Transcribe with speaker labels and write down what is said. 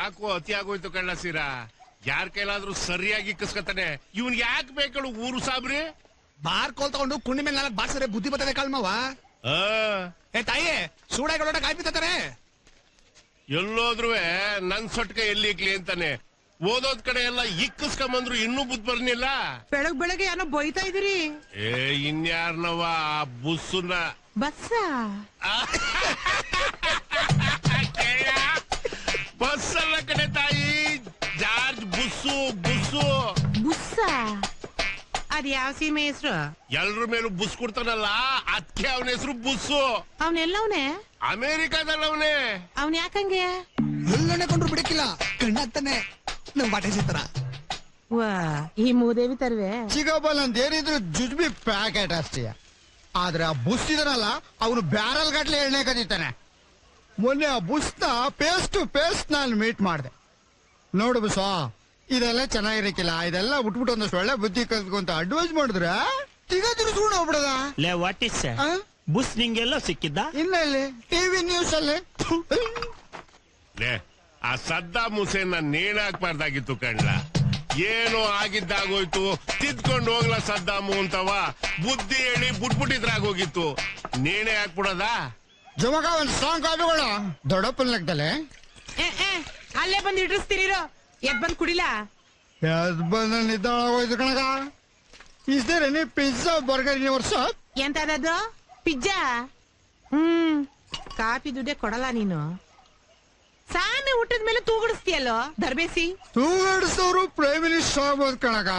Speaker 1: ಯಾಕೋ ಅತಿ ಆಗೋಯ್ತು ಕಳ್ಳ ಸೀರಾ. ಯಾರ ಕೈಲಾದ್ರೂ ಸರಿಯಾಗಿ ಇಕ್ಕಿಸ್ಕೊತಾನೆ. ಇವ್ನ್ ಯಾಕೆ ಬೇಕಳು ಊರು ಸಾಬ್ರಿ?
Speaker 2: ಬಾರ್ ಕೋಲ್ ತಗೊಂಡು ಕುಂಡಿ ಮೇಲೆ 4 ಬಾಕ್ಸರೆ ಬುದ್ಧಿ ಬರ್ತದೆ ಕಳ್ಮವ. ಏ ತಾಯಿ ಸೂಡಾಗ ಕಾಯಿ ಬಿತ್ತಾರೆ.
Speaker 1: ಎಲ್ಲೋದ್ರು ನನ್ ಸೊಟ್ಕ ಎಲ್ಲಿ ಇಕ್ಲಿ ಅಂತಾನೆ. ಓದೋದ್ ಕಡೆ ಎಲ್ಲ ಇಕ್ಕಿಸ್ಕೊಂಬಂದ್ರು ಇನ್ನೂ ಬುದ್ಧಿ ಬರ್ನಿಲ್ಲ.
Speaker 3: ಬೆಳಗ್ಗೆ ಏನೋ ಬೈತಾ ಇದೀರಿ.
Speaker 1: ಇನ್ಯಾರ್ನವ ಬುಸ್ಸುನ
Speaker 3: ಬಸ್ಸ
Speaker 1: ಬಸ್ ಅಲ್ಲ ಕಡೆ ತಾಯಿ, ಜಾರ್ಜ್ ಬುಸ್ಸು ಬುಸ್ಸು
Speaker 3: ಬುಸ್ಸ. ಅದ್ ಯಾವ ಸೀಮೆ ಹೆಸರು?
Speaker 1: ಎಲ್ರ ಮೇಲೂ ಬುಸ್ ಕೊಡ್ತಾನಲ್ಲ, ಅದಕ್ಕೆ ಅವನ ಹೆಸರು ಬುಸ್ಸು.
Speaker 3: ಅವನೆಲ್ಲವನೇ
Speaker 1: ಅಮೇರಿಕಾದಲ್ಲವನೇ.
Speaker 3: ಅವನ್ ಯಾಕಂಗೆ
Speaker 2: ಎಲ್ಲನೆ ಕೊಂಡ್ರು ಬಿಡಕ್ಕಿಲ್ಲ, ಕಣ್ಣಾಗ್ತಾನೆ ನಮ್ ಬಾಟೆ ಸಿಗ್ತಾರ.
Speaker 3: ವಾ ಈ ಮೂದೇವಿ ತರ್ವೆ
Speaker 4: ಚಿಗಬಲ್ ಅಂತ ಏನಿದ್ರು ಜುಜ್ಬಿ ಪ್ಯಾಕೆಟ್ ಅಷ್ಟೇ. ಆದ್ರೆ ಆ ಬುಸ್ ಇದನಲ್ಲ, ಅವನು ಬ್ಯಾರಲ್ ಗಟ್ಲೆ ಎಣ್ಣೆ ಕದೀತಾನೆ. ಮೊನ್ನೆ ಆ ಬುಸ್ನ ಪೇಸ್ಟ್ ಟು ಪೇಸ್ಟ್ ನಾನು ಮೀಟ್ ಮಾಡಿದೆ. ನೋಡು ಬುಸ, ಇದೆಲ್ಲ ಚೆನ್ನಾಗಿರಕ್ಕಿಲ್ಲ, ಇದೆಲ್ಲ ಬಿಟ್ಬಿಟ್ಟು ಒಂದಷ್ಟು ಒಳ್ಳೆ ಬುದ್ಧಿ ಕಲ್ತ್ಕೊ ಅಂತ ಅಡ್ವೈಸ್ ಮಾಡಿದ್ರೆ ಈಗ ತಿರ್ಸ್ಕೊಂಡು ಹೋಗ್ಬಿಡದ.
Speaker 5: What is ಬುಸ್ ನಿಂಗೆಲ್ಲ ಸಿಕ್ಕಿದ್ದ?
Speaker 4: ಇಲ್ಲ ಇಲ್ಲಿ ಟಿವಿ ನ್ಯೂಸ್ ಅಲ್ಲಿ.
Speaker 1: ಆ ಸದ್ದಾಮ್ ಹುಸೇನ್ ನೇಣ್ ಹಾಕ್ಬಾರ್ದಾಗಿತ್ತು ಕಣ್ಲ. ಏನೋ ಆಗಿದ್ದಾಗೋಯ್ತು, ತಿದ್ಕೊಂಡು ಹೋಗ್ಲ ಸದ್ದಾಮು ಅಂತವ ಬುದ್ಧಿ ಹೇಳಿ ಬಿಟ್ಬಿಟ್ಟಿದ್ರಾಗೋಗಿತ್ತು. ನೇಣೆ ಹಾಕ್ಬಿಡದ.
Speaker 4: ಜಮಗ ಒಂದ್ ಸಾಂಗ್ ಕಾಪಿಗಳು ದೊಡ್ಡಪ್ಪನ ಲೆಕ್ಕದಲ್ಲೇ.
Speaker 3: ಅಲ್ಲೇ ಬಂದು ಇಡ್ರಿಸ್ತೀರಿರೋ. ಎದ್ ಬಂದ್ ಕುಡಿಲಾ?
Speaker 4: ಎದ್ ಬಂದ ನಿದ್ದಾಳಾಗೋಯ್ತು ಕಣಗ. Is there any pizza burger in your shop?
Speaker 3: ಎಂತದದು ಪಿಜ್ಜಾ? ಕಾಫಿ ದುಡ್ಡೇ ಕೊಡಲ್ಲ ನೀನು. ಸಾನೆ ಊಟದ ಮೇಲೆ ತೂಗುಡಿಸ್ತೀಯಲ್ಲೋ ದರ್ಬೇಸಿ.
Speaker 4: ತೂಗಡಿಸೋರು ಪ್ರೈಮ್ ಮಿನಿಸ್ಟರ್ ಆಗ್ಬೋದು ಕಣಗ.